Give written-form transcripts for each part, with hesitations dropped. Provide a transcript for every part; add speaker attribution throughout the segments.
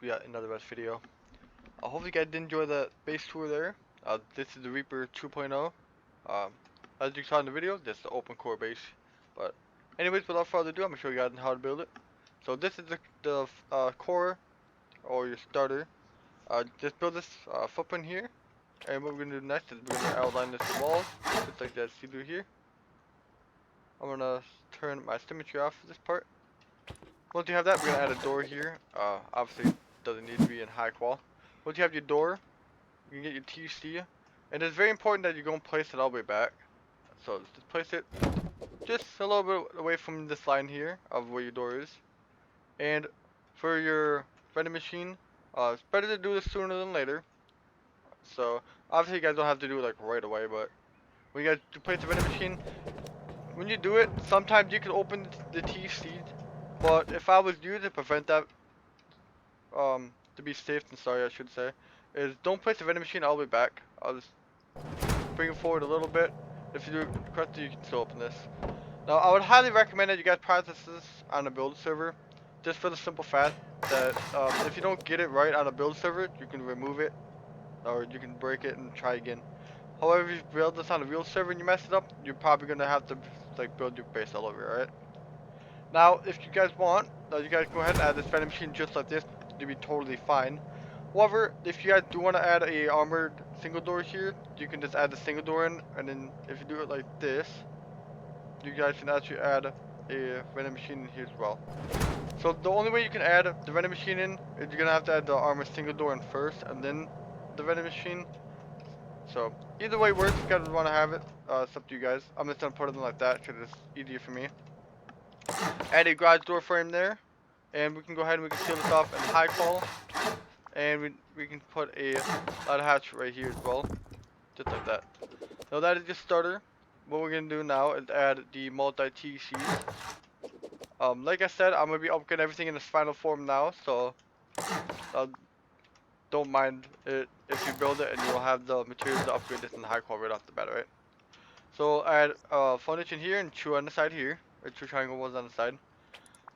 Speaker 1: we got another best video. I hope you guys did enjoy the base tour there. This is the Reaper 2.0. As you saw in the video, this is the open core base. But anyways, without further ado, I'm gonna show you guys how to build it. So this is the core or your starter. Just build this footprint here, and what we're gonna do next is we're gonna outline this walls, just like that. See through here. I'm gonna turn my symmetry off for this part. Once you have that, we're gonna add a door here. Obviously, it doesn't need to be in high qual. Once you have your door, you can get your TC, and it's very important that you don't place it all the way back. So just place it just a little bit away from this line here of where your door is. And for your vending machine, it's better to do this sooner than later. So obviously, you guys don't have to do it like right away, but when you guys do place the vending machine, when you do it, sometimes you can open the TC. But if I was you to prevent that, to be safe and sorry I should say, is don't place the vending machine all the way back. I'll just bring it forward a little bit. If you do it correctly, you can still open this. Now I would highly recommend that you guys practice this on a build server, just for the simple fact that if you don't get it right on a build server, you can remove it, or you can break it and try again. However, if you build this on a real server and you mess it up, you're probably gonna have to like build your base all over, alright? Now, if you guys want, you guys go ahead and add this vending machine just like this. You'll be totally fine. However, if you guys do want to add a armored single door here, you can just add the single door in, and then if you do it like this, you guys can actually add a vending machine in here as well. So the only way you can add the vending machine in is you're gonna have to add the armored single door in first, and then the vending machine. So either way works. If you guys want to have it, it's up to you guys. I'm just gonna put it in like that because it's easier for me. Add a garage door frame there, and we can go ahead and we can seal this off in high qual, and we can put a ladder hatch right here as well, just like that. Now that is just starter. What we're gonna do now is add the multi TCs. Like I said, I'm gonna be upgrading everything in its final form now, so don't mind it if you build it and you'll have the materials to upgrade this in high qual right off the bat, right? So add foundation here and two on the side here, or two triangle ones on the side.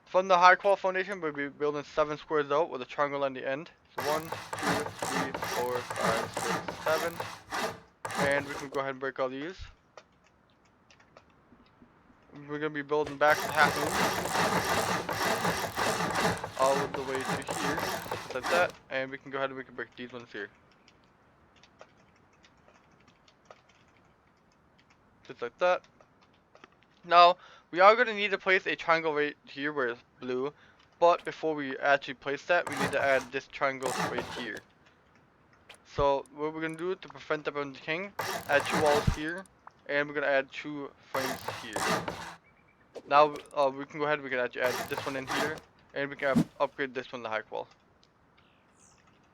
Speaker 1: From the high qual foundation, we'll be building 7 squares out with a triangle on the end. So 1, 2, 3, 4, 5, 6, 7. And we can go ahead and break all these. We're going to be building back to half moon. All the way to here. Just like that. And we can go ahead and we can break these ones here. Just like that. Now, we are going to need to place a triangle right here where it's blue, but before we actually place that, we need to add this triangle right here. So, what we're going to do to prevent that from decaying, add 2 walls here, and we're going to add 2 frames here. Now, we can go ahead and we can actually add this one in here, and we can upgrade this one to high qual.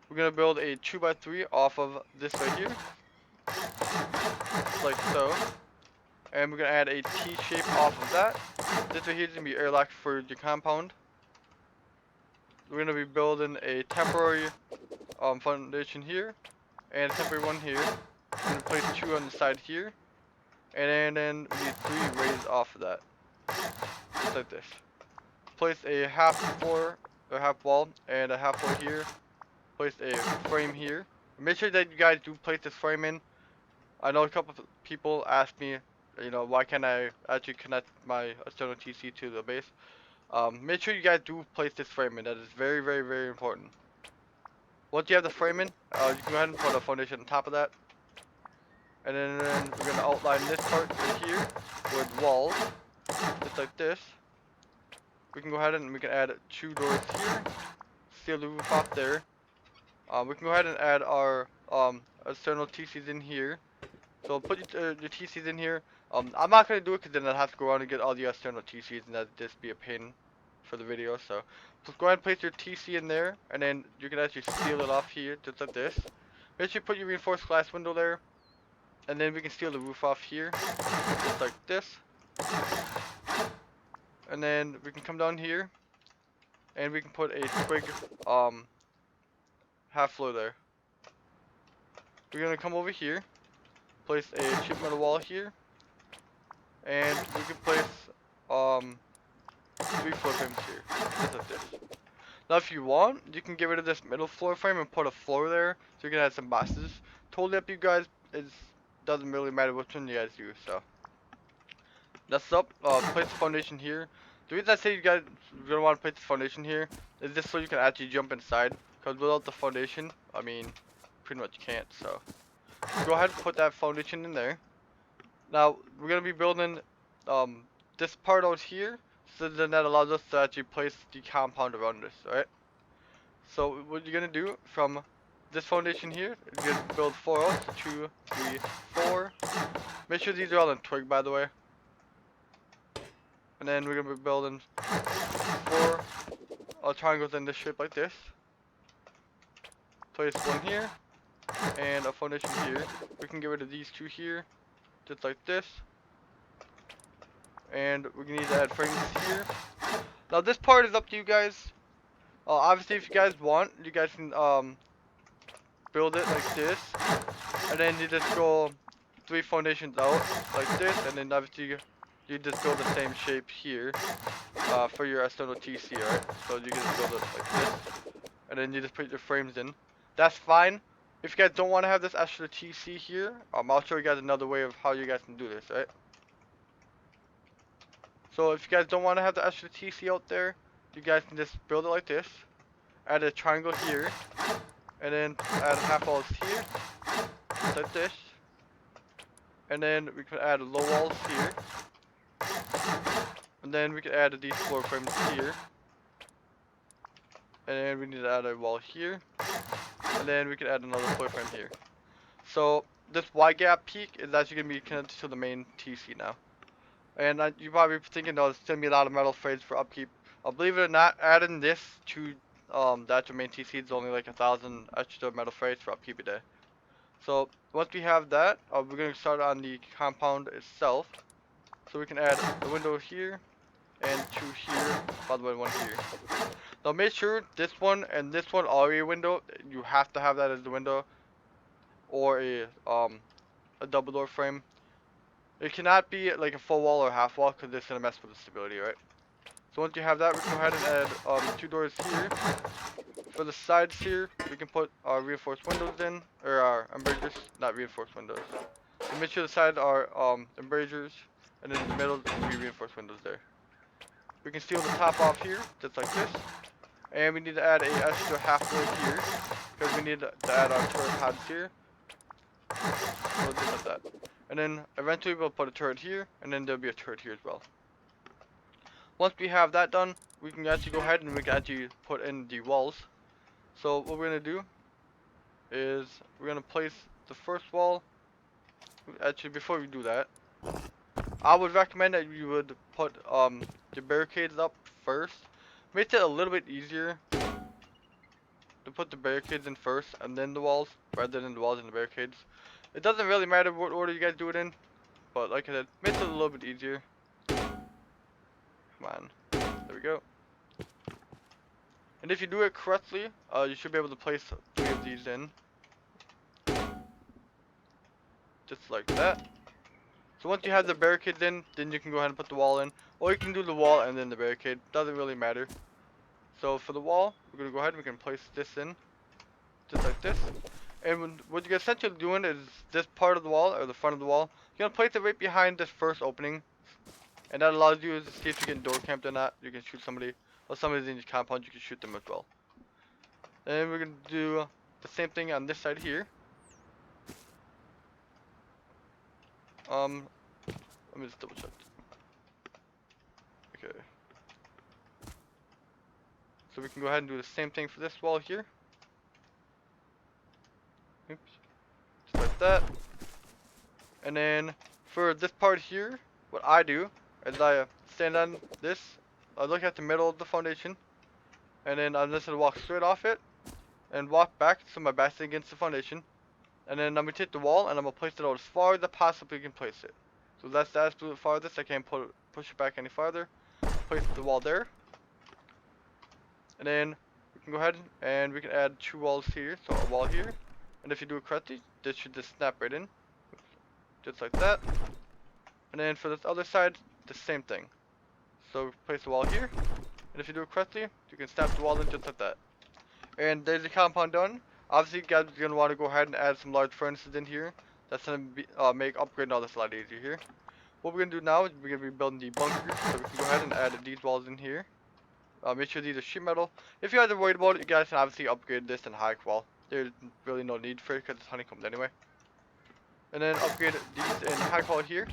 Speaker 1: We're going to build a 2x3 off of this right here, like so. And we're going to add a T shape off of that. This right here is going to be airlock for your compound. We're going to be building a temporary foundation here. And a temporary one here. We're going to place 2 on the side here. And then we need 3 raised off of that. Just like this. Place a half floor, or half wall, and a half floor here. Place a frame here. Make sure that you guys do place this frame in. I know a couple of people asked me, you know, why can't I actually connect my external TC to the base? Make sure you guys do place this frame in. That is very, very, very important. Once you have the frame in, you can go ahead and put a foundation on top of that. And then we're going to outline this part right here with walls, just like this. We can go ahead and we can add 2 doors here, seal the roof off there. We can go ahead and add our external TCs in here. So put your TCs in here. I'm not going to do it because then I'll have to go around and get all the external TCs, and that'd just be a pain for the video. So just go ahead and place your TC in there, and then you can actually seal it off here, just like this. Make sure you put your reinforced glass window there, and then we can seal the roof off here, just like this. And then we can come down here, and we can put a twig half floor there. We're going to come over here. Place a sheet metal wall here, and we can place 3 floor frames here, just like this. Now if you want, you can get rid of this middle floor frame and put a floor there, so you can add some boxes. Totally up to you guys. It doesn't really matter which one you guys do. So that's up. Place the foundation here. The reason I say you guys are gonna want to place the foundation here is just so you can actually jump inside. Because without the foundation, I mean, pretty much can't. So go ahead and put that foundation in there. Now we're gonna be building this part out here, so then that allows us to actually place the compound around this. Alright. So what you're gonna do from this foundation here, you're gonna build 4 out, 2, 3, 4. Make sure these are all in twig, by the way. And then we're gonna be building 4 triangles in this shape like this. Place one here, and a foundation here. We can get rid of these 2 here, just like this. And we're gonna need to add frames here. Now this part is up to you guys. Obviously, if you guys want, you guys can build it like this, and then you just go 3 foundations out like this, and then obviously you just build the same shape here for your external TC, right? So you can just build it like this, and then you just put your frames in. That's fine. If you guys don't want to have this extra TC here, I'll show you guys another way of how you guys can do this, right? So if you guys don't want to have the extra TC out there, you guys can just build it like this. Add a triangle here, and then add half walls here, just like this. And then we can add low walls here. And then we can add these floor frames here. And then we need to add a wall here. And then we can add another floor frame here. So this Y gap peak is actually going to be connected to the main TC now. And you're probably thinking, oh, it's going to be a lot of metal frames for upkeep. Believe it or not, adding this to the actual main TC is only like 1,000 extra metal frames for upkeep a day. So once we have that, we're going to start on the compound itself. So we can add the window here and 2 here, by the way, 1 here. Now make sure this one and this one are a window. You have to have that as the window, or a double door frame. It cannot be like a full wall or half wall, because it's gonna mess with the stability, right? So once you have that, we can go ahead and add 2 doors here. For the sides here, we can put our reinforced windows in, or our embrasures, not reinforced windows. So make sure the sides are embrasures, and then in the middle will be reinforced windows there. We can seal the top off here, just like this. And we need to add a extra half floor here, because we need to add our turret pads here. So just like that. And then eventually we'll put a turret here, and then there'll be a turret here as well. Once we have that done, we can actually go ahead and we can actually put in the walls. So what we're going to do is we're going to place the first wall. Actually, before we do that, I would recommend that you would put the barricades up first. Makes it a little bit easier to put the barricades in first and then the walls, rather than the walls and the barricades. It doesn't really matter what order you guys do it in, but like I said, makes it a little bit easier. Come on, there we go. And if you do it correctly, you should be able to place 3 of these in, just like that. So once you have the barricades in, then you can go ahead and put the wall in, or you can do the wall and then the barricade. Doesn't really matter. So for the wall, we're gonna go ahead and we can place this in, just like this. And what you're essentially doing is this part of the wall, or the front of the wall, you're gonna place it right behind this first opening, and that allows you to see if you can door camped or not. You can shoot somebody, or somebody's in your compound, you can shoot them as well. And we're gonna do the same thing on this side here. Let me just double check. Okay. So we can go ahead and do the same thing for this wall here. Oops. Just like that. And then for this part here, what I do is I stand on this, I look at the middle of the foundation, and then I'm just gonna walk straight off it and walk back so my back's against the foundation. And then I'm gonna take the wall and I'm gonna place it out as far as I possibly can place it. So that's the absolute farthest. I can't push it back any farther. Place the wall there. And then we can go ahead and we can add 2 walls here. So a wall here. And if you do it correctly, this should just snap right in. Just like that. And then for this other side, the same thing. So place the wall here. And if you do it correctly, you can snap the wall in just like that. And there's the compound done. Obviously, you guys are going to want to go ahead and add some large furnaces in here. That's going to make upgrading all this a lot easier here. What we're going to do now is we're going to be building the bunkers. So we can go ahead and add these walls in here. Make sure these are sheet metal. If you guys are worried about it, you guys can obviously upgrade this in high qual. There's really no need for it because it's honeycombed anyway. And then upgrade these in high qual here.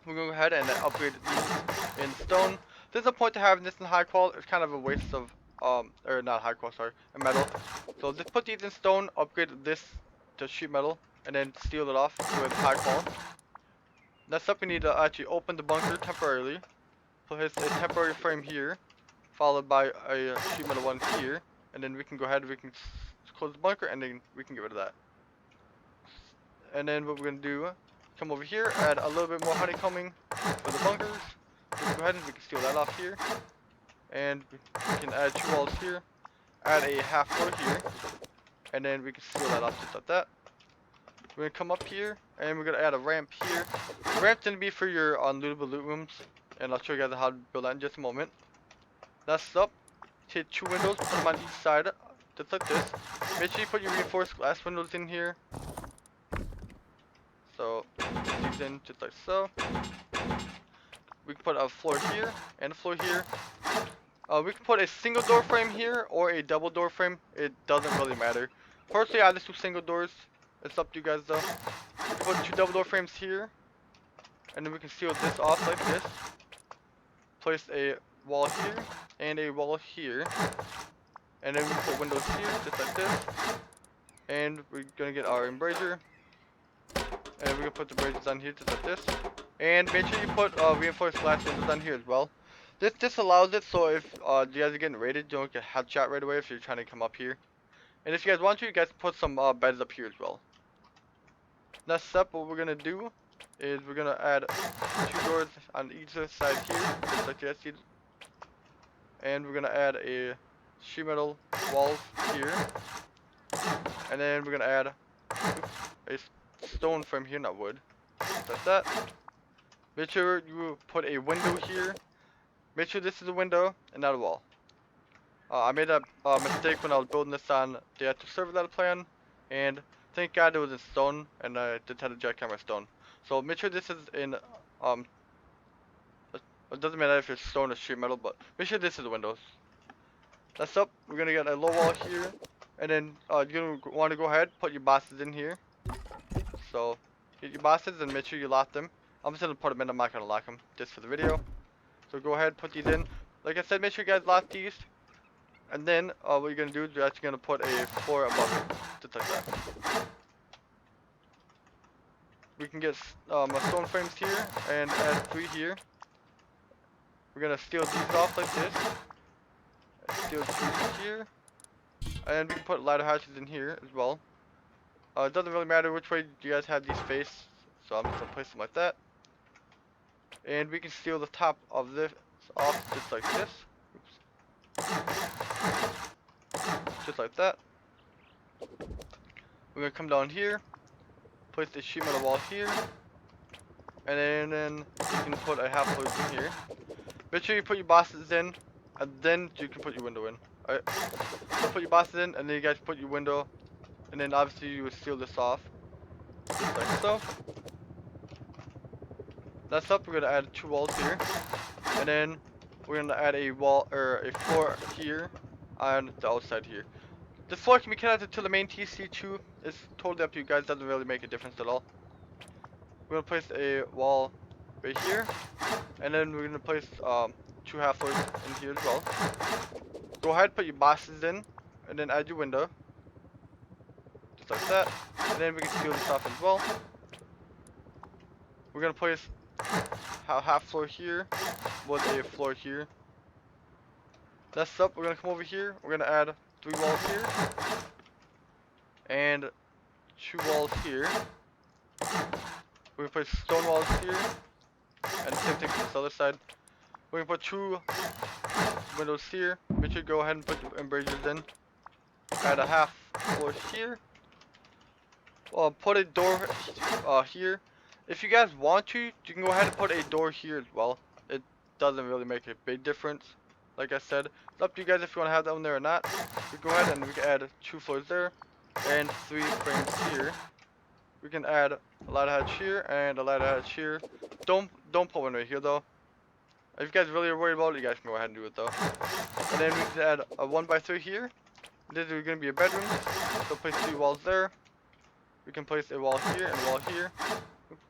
Speaker 1: We're going to go ahead and upgrade these in stone. There's no point to having this in high qual. It's kind of a waste of, or not high qual, sorry, a metal. So just put these in stone, upgrade this to sheet metal, and then seal it off with high qual. Next up, we need to actually open the bunker temporarily. Place a temporary frame here, followed by a sheet metal one here, and then we can go ahead, we can close the bunker, and then we can get rid of that. And then what we're going to do, come over here, add a little bit more honeycombing for the bunkers. We can go ahead and we can steal that off here. And we can add 2 walls here, add a half floor here, and then we can seal that off just like that. We're going to come up here, and we're going to add a ramp here. The ramp's going to be for your unlootable loot rooms, and I'll show you guys how to build that in just a moment. Next up, take 2 windows, put them on each side, just like this. Make sure you put your reinforced glass windows in here. So, these in just like so. We can put a floor here and a floor here. We can put a single door frame here or a double door frame. It doesn't really matter. Personally, I just do single doors. It's up to you guys though. We can put 2 double door frames here. And then we can seal this off like this. Place a wall here and a wall here. And then we can put windows here just like this. And we're going to get our embrasure. And we're going to put the braces on here just like this. And make sure you put reinforced glass windows on here as well. This allows it so if you guys are getting raided, you don't get headshot right away if you're trying to come up here. And if you guys want to, you guys put some beds up here as well. Next up, what we're going to do is we're going to add 2 doors on each side here, just like you guys see. And we're going to add a sheet metal walls here. And then we're going to add a stone frame here, not wood. Just like that. Make sure you put a window here. Make sure this is a window and not a wall. I made a mistake when I was building this on the actual server that I play on, and thank God it was in stone, and I just had a jackhammer stone. So make sure this is in, it doesn't matter if it's stone or sheet metal, but make sure this is the windows. Next up, we're gonna get a low wall here, and then you're gonna want to go ahead, put your bosses in here. So get your bosses and make sure you lock them. I'm just gonna put them in, I'm not gonna lock them, just for the video. So go ahead, put these in. Like I said, make sure you guys lock these. And then, what you're gonna do is you're actually gonna put a floor above it, just like that. We can get my stone frames here, and add 3 here. We're gonna steal these off like this. And steal 2 here. And we can put ladder hatches in here as well. It doesn't really matter which way you guys have these face, so I'm just gonna place them like that. And we can steal the top of this off just like this. Oops. Just like that. We're gonna come down here, place the sheet metal wall here, and then you can put a half floor in here. Make sure you put your bosses in, and then you can put your window in. Alright. So put your bosses in, and then you guys put your window, and then obviously you would seal this off, just like so. Next up, we're gonna add 2 walls here, and then we're gonna add a wall or a floor here on the outside here. This floor can be connected to the main TC2. It's totally up to you guys. Doesn't really make a difference at all. We're gonna place a wall right here, and then we're gonna place 2 half floors in here as well. Go ahead, put your bosses in, and then add your window, just like that. And then we can seal this off as well. We're gonna place a half floor here with a floor here. Next up, we're gonna come over here. We're gonna add 3 walls here and 2 walls here. We're gonna put stone walls here, and the same thing for this other side. We're gonna put 2 windows here. Make sure you go ahead and put your embrasures in. Add a half floor here. Put a door here. If you guys want to, you can go ahead and put a door here as well. It doesn't really make a big difference. like I said, it's up to you guys if you want to have that one there or not. We go ahead and we can add 2 floors there and 3 frames here. We can add a ladder hatch here and a ladder hatch here. Don't put one right here though. If you guys really are worried about it, you guys can go ahead and do it though. And then we can add a 1x3 here. This is going to be a bedroom. So place 3 walls there. We can place a wall here and a wall here.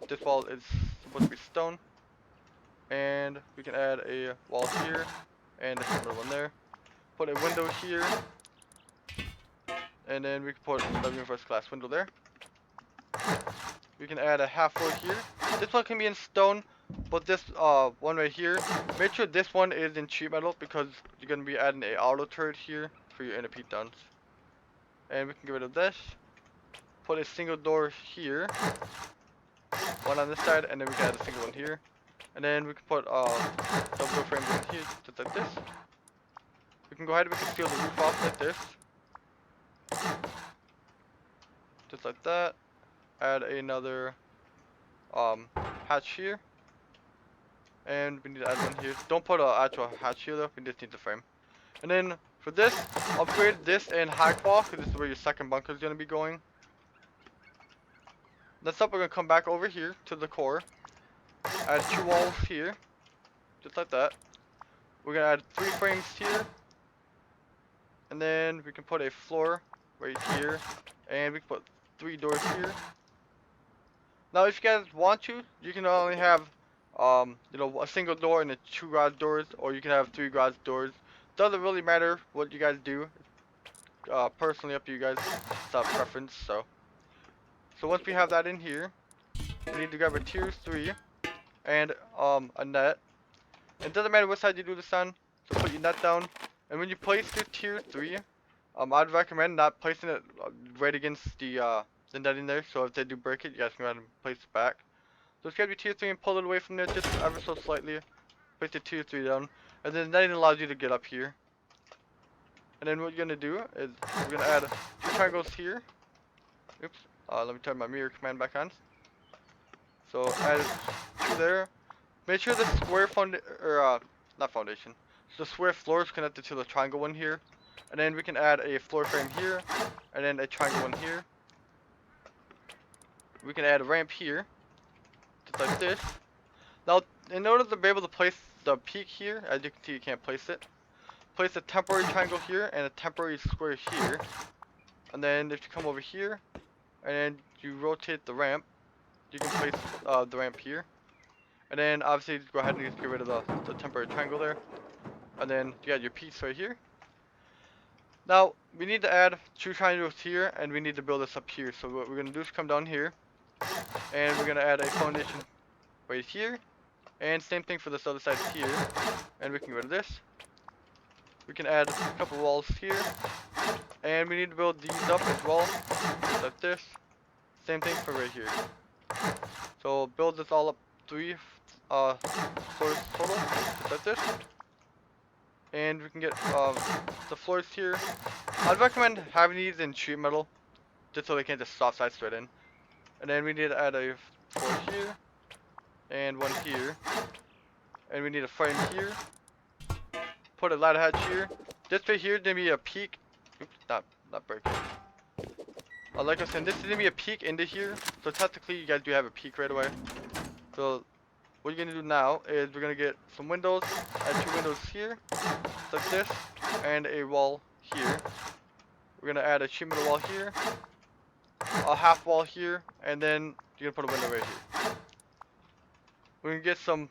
Speaker 1: This wall is supposed to be stone. And we can add a wall here and another one there. Put a window here. And then we can put a reinforced glass window there. We can add a half floor here. This one can be in stone, but this one right here, make sure this one is in sheet metal because you're going to be adding a auto turret here for your inner peak downs. And we can get rid of this. Put a single door here. One on this side, and then we can add a single one here. And then we can put double door frames in here, just like this. We can go ahead and we can seal the roof off like this. Just like that. Add another hatch here. And we need to add one here. Don't put an actual hatch here though, we just need the frame. And then for this, upgrade this in high qual, because this is where your second bunker is going to be going. Next up, we're going to come back over here to the core. Add 2 walls here. Just like that. We're going to add 3 frames here. And then we can put a floor right here. And we can put 3 doors here. Now if you guys want to, you can only have you know, a single door and 2 garage doors, or you can have 3 garage doors. Doesn't really matter what you guys do. Personally up to you guys. It's a preference. So once we have that in here, we need to grab a tier 3 and a net. It doesn't matter what side you do this on. So put your net down, and when you place your tier 3, I'd recommend not placing it right against the net in there. So if they do break it, you guys can go ahead and place it back. So just grab your tier 3 and pull it away from there just ever so slightly. Place your tier 3 down, and then that allows you to get up here. And then what you're gonna do is we're gonna add 2 triangles here. Oops. Let me turn my mirror command back on. So add 2 there. Make sure the square not foundation. So the square floor is connected to the triangle one here. And then we can add a floor frame here, and then a triangle one here. We can add a ramp here, just like this. Now, in order to be able to place the peak here, as you can see, you can't place it. Place a temporary triangle here and a temporary square here. And then if you come over here, and then you rotate the ramp, you can place the ramp here. And then obviously just go ahead and just get rid of the temporary triangle there. And then you got your piece right here. Now we need to add 2 triangles here, and we need to build this up here. So what we're gonna do is come down here, and we're gonna add a foundation right here, and same thing for this other side here. And we can get rid of this. We can add a couple walls here, and we need to build these up as well, just like this. Same thing for right here. So build this all up 3 floors total, just like this. And we can get the floors here. I'd recommend having these in sheet metal, just so they can't just soft side straight in. And then we need to add a floor here, and one here. And we need a frame here. Put a ladder hatch here. This right here is gonna be a peak. Oops, not breaking. Like I said, this is gonna be a peak into here. So technically, you guys do have a peak right away. So what you're gonna do now is we're gonna get some windows. Add 2 windows here, like this, and a wall here. We're gonna add a sheet metal wall here, a half wall here, and then you're gonna put a window right here. We're gonna get some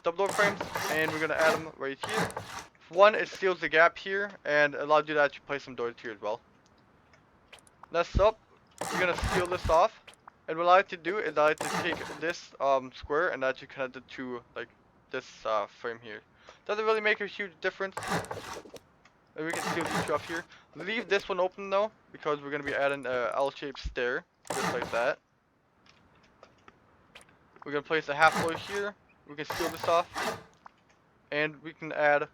Speaker 1: double door frames, and we're gonna add them right here. One, it seals the gap here, and allows you to actually place some doors here as well. Next up, we're gonna seal this off, and what I like to do is I like to take this square and actually connect it to like this frame here. Doesn't really make a huge difference. And we can seal these 2 off here. Leave this one open though, because we're gonna be adding a L-shaped stair, just like that. We're gonna place a half floor here. We can seal this off, and we can add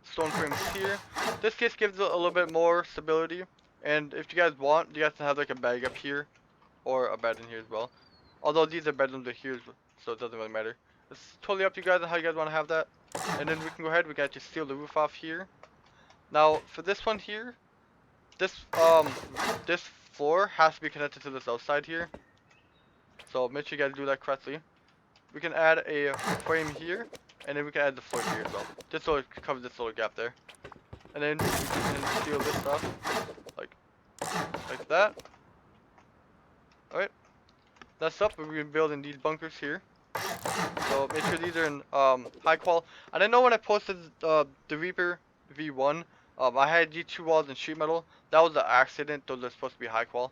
Speaker 1: stone frames here. This just gives it a little bit more stability. And if you guys want, you guys can have like a bag up here, or a bed in here as well. Although these are bedrooms are here, so it doesn't really matter. It's totally up to you guys on how you guys want to have that. And then we can go ahead, we got to seal the roof off here. Now for this one here, this floor has to be connected to this outside here. So make sure you guys do that correctly. We can add a frame here, and then we can add the floor here as well. Just so it covers this little gap there. And then we can seal this off like that. Alright. Next up, we're gonna be building these bunkers here. So make sure these are in high quality. And I know when I posted the Reaper V1, I had these two walls in sheet metal. That was an accident. Those are supposed to be high qual.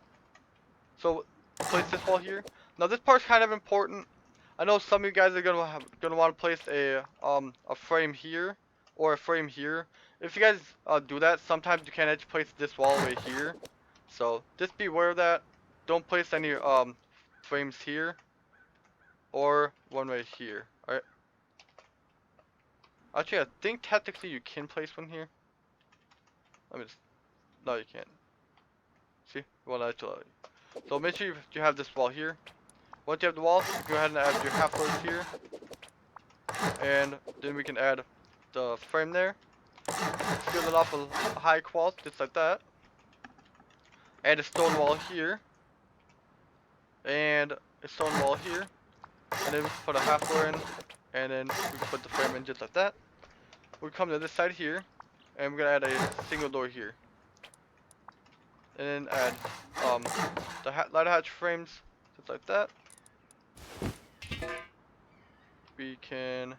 Speaker 1: So place this wall here. Now this part's kind of important. I know some of you guys are gonna want to place a frame here or a frame here. If you guys do that, sometimes you can't actually place this wall right here. So just be aware of that. Don't place any frames here or one right here. Alright. Actually, I think technically you can place one here. Let me just. No, you can't. See? Well, actually. So make sure you have this wall here. Once you have the wall, you can go ahead and add your half floors here. And then we can add the frame there. Seal it off a high qual, just like that. Add a stone wall here. And a stone wall here. And then we can put a half floor in. And then we can put the frame in just like that. We come to this side here. And we're gonna add a single door here. And then add the ladder hatch frames, just like that. We can,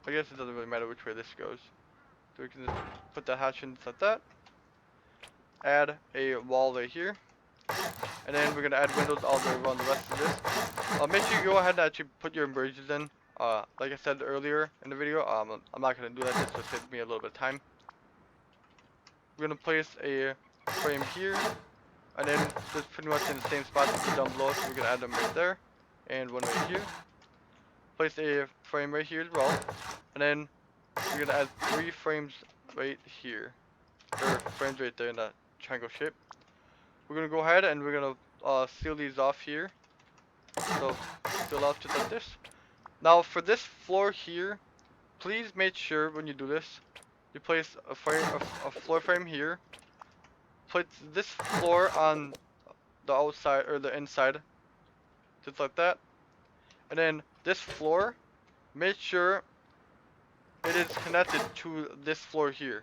Speaker 1: I guess it doesn't really matter which way this goes. So we can just put the hatch in just like that. Add a wall right here. And then we're going to add windows all the way around the rest of this. Make sure you go ahead and actually put your embrasures in. Like I said earlier in the video, I'm not going to do that just to save me a little bit of time. We're going to place a frame here. And then just pretty much in the same spot as the down below. So we're going to add them right there. And one right here. Place a frame right here as well. And then we're going to add 3 frames right here. Or frames right there in that triangle shape. We're going to go ahead and we're going to seal these off here. So seal off just like this. Now for this floor here, please make sure when you do this, you place a floor frame here. Place this floor on the outside or the inside. Just like that. And then this floor, make sure it is connected to this floor here.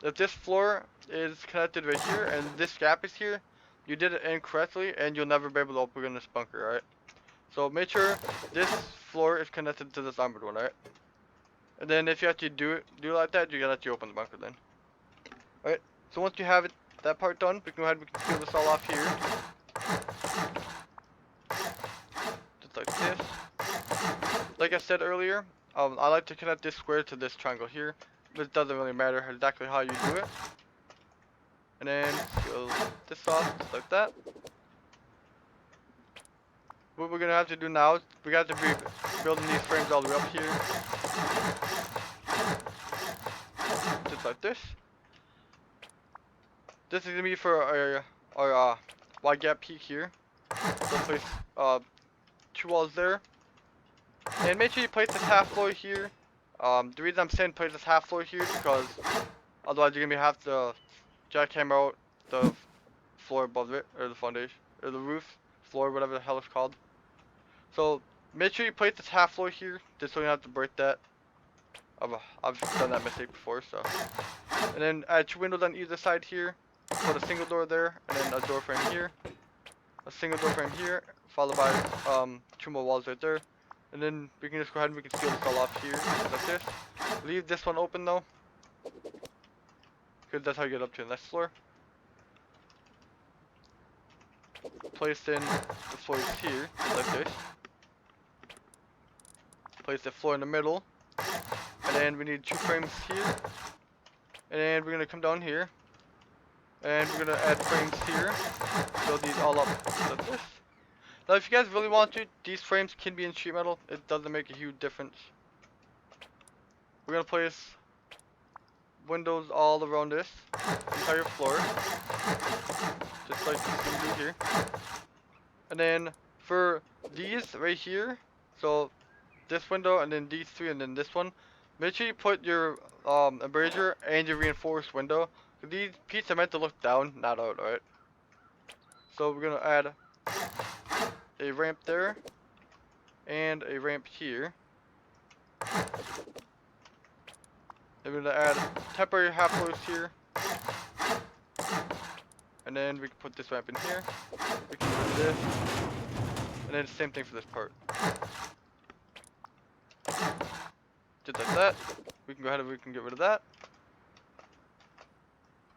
Speaker 1: If this floor is connected right here and this gap is here, you did it incorrectly and you'll never be able to open this bunker, alright? So make sure this floor is connected to this armored one, alright? And then if you have to do it like that, you gotta let you open the bunker then. Alright, so once you have that part done, we can go ahead and we can seal this all off here. Just like this. Like I said earlier, I like to connect this square to this triangle here. But it doesn't really matter exactly how you do it. And then seal this off just like that. What we're gonna have to do now is we got to be building these frames all the way up here. Just like this. This is gonna be for our wide gap peak here. So place 2 walls there. And make sure you place this half floor here. The reason I'm saying place this half floor here is because otherwise you're gonna have to jackhammer out the floor above it, or the foundation, or the roof, floor, whatever the hell it's called. So make sure you place this half floor here, just so you don't have to break that. I've done that mistake before, so. And then add 2 windows on either side here. Put a single door there, and then a door frame here. A single door frame here, followed by 2 more walls right there. And then we can just go ahead and we can seal this all off here, like this. Leave this one open though, because that's how you get up to the next floor. Place in the floors here, like this. Place the floor in the middle. And then we need 2 frames here. And then we're going to come down here. And we're going to add frames here. Build these all up like this. Now if you guys really want to, these frames can be in sheet metal. It doesn't make a huge difference. We're going to place windows all around this entire floor. Just like you can do here. And then For these right here, so this window and then these three and then this one, make sure you put your embrasure and your reinforced window. These pieces are meant to look down, not out, alright? So we're gonna add a ramp there and a ramp here. And we're gonna add temporary half floors here. And then we can put this ramp in here. We can do this. And then the same thing for this part. Just like that. We can go ahead and we can get rid of that.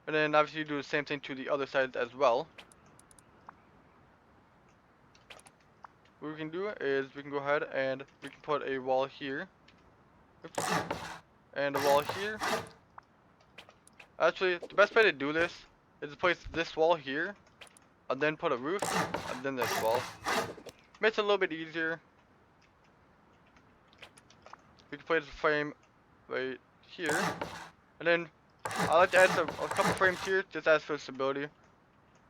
Speaker 1: And then obviously you do the same thing to the other side as well. What we can do is we can go ahead and we can put a wall here. Oops. And a wall here. Actually, the best way to do this is to place this wall here, and then put a roof, and then this wall. Makes it a little bit easier. We can place a frame right here, and then I like to add a couple frames here, just as for stability.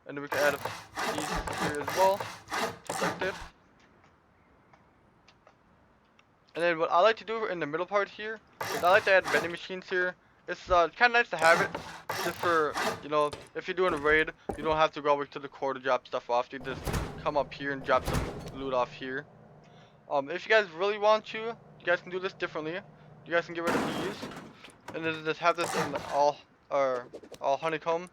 Speaker 1: And then we can add these here as well, just like this. And then what I like to do in the middle part here is I like to add vending machines here. It's kind of nice to have it, just for, you know, if you're doing a raid, you don't have to go over to the core to drop stuff off. You just come up here and drop some loot off here. If you guys really want to, you guys can do this differently. You guys can get rid of these, and then just have this in all honeycomb.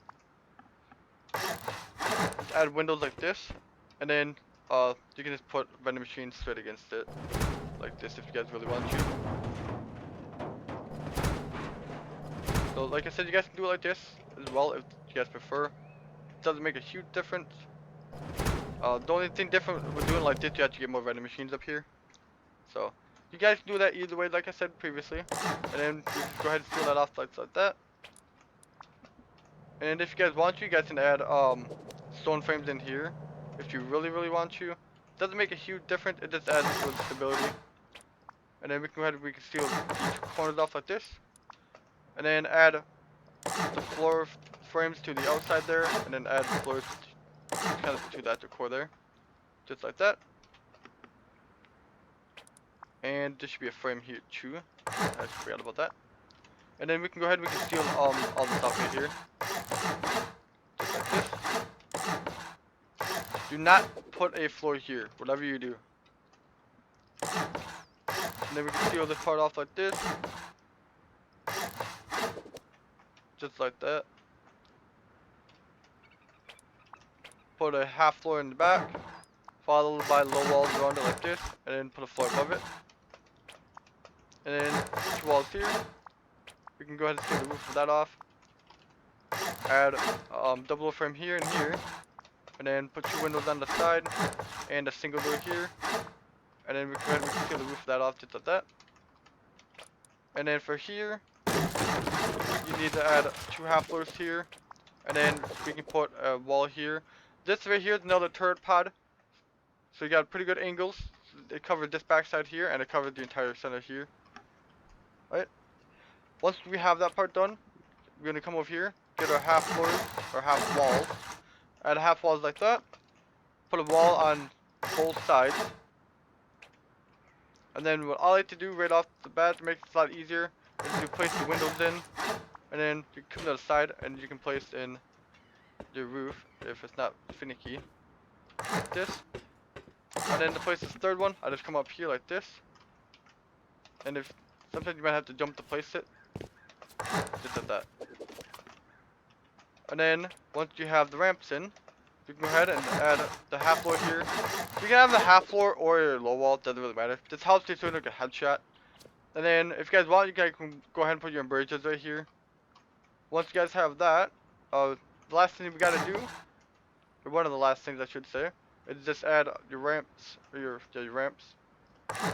Speaker 1: Just add windows like this, and then you can just put vending machines straight against it, like this, if you guys really want to. So like I said, you guys can do it like this as well if you guys prefer. It doesn't make a huge difference. The only thing different with doing like this, you have to get more vending machines up here. So you guys can do that either way, like I said previously. And then you can go ahead and seal that off like that. And if you guys want to, you guys can add stone frames in here if you really want to. It doesn't make a huge difference, it just adds with stability. And then we can go ahead and we can seal each corners off like this. And then add the floor frames to the outside there, and then add the floors kind of to that core there, just like that. And there should be a frame here too. I forgot about that. And then we can go ahead and we can seal all the stuff right here, just like this. Do not put a floor here, whatever you do. And then we can seal this part off like this. Just like that. Put a half floor in the back, followed by low walls around it like this, and then put a floor above it. And then 2 walls here. We can go ahead and seal the roof of that off. Add double frame here and here, and then put 2 windows on the side and a single door here. And then we can go ahead and seal the roof of that off just like that. And then for here, you need to add 2 half floors here, and then we can put a wall here. This right here is another turret pod, so you got pretty good angles. It covered this backside here, and it covered the entire center here. Right. Once we have that part done, we're gonna come over here, get our half floors or half walls, add half walls like that. Put a wall on both sides, and then what I like to do right off the bat to make it a lot easier is you place the windows in. And then you come to the side and you can place in your roof if it's not finicky. Like this. And then to place this third one, I just come up here like this. And if sometimes you might have to jump to place it. Just like that. And then once you have the ramps in, you can go ahead and add the half floor here. You can have the half floor or your low wall, it doesn't really matter. This helps you sort of like a headshot. And then if you guys want, you guys can go ahead and put your embrasures right here. Once you guys have that, the last thing we gotta do, or one of the last things I should say, is just add your ramps, or your ramps,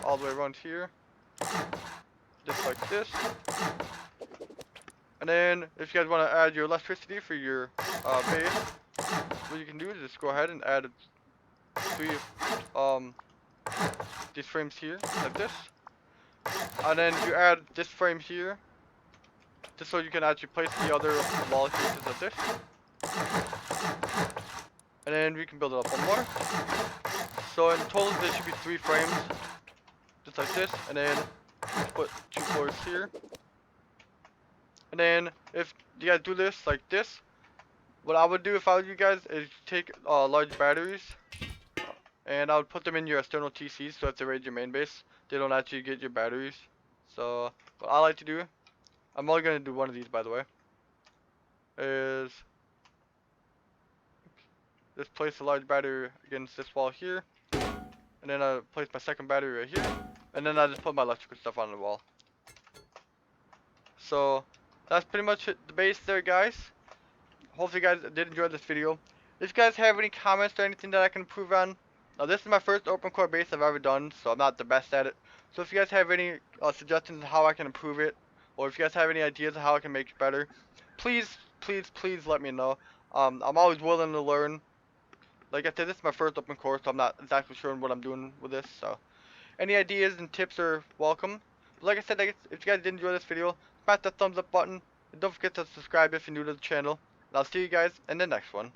Speaker 1: all the way around here, just like this. And then, if you guys want to add your electricity for your base, what you can do is just go ahead and add 3 these frames here, like this. And then you add this frame here, just so you can actually place the other wall here, just like this. And then we can build it up one more. So in total there should be 3 frames, just like this, and then put 2 floors here. And then if you guys do this like this, what I would do if I was you guys is take large batteries, and I would put them in your external TCs, so if they raid your main base, they don't actually get your batteries. So what I like to do, I'm only gonna do one of these by the way, is just place a large battery against this wall here, and then I place my second battery right here, and then I just put my electrical stuff on the wall. So that's pretty much it, the base there, guys. Hopefully you guys did enjoy this video. If you guys have any comments or anything that I can improve on, now this is my first open core base I've ever done, so I'm not the best at it. So if you guys have any suggestions on how I can improve it, or if you guys have any ideas on how I can make it better, please, please, please let me know. I'm always willing to learn. Like I said, this is my first open core, so I'm not exactly sure what I'm doing with this. So any ideas and tips are welcome. But like I said, if you guys did enjoy this video, smash that thumbs up button, and don't forget to subscribe if you're new to the channel. And I'll see you guys in the next one.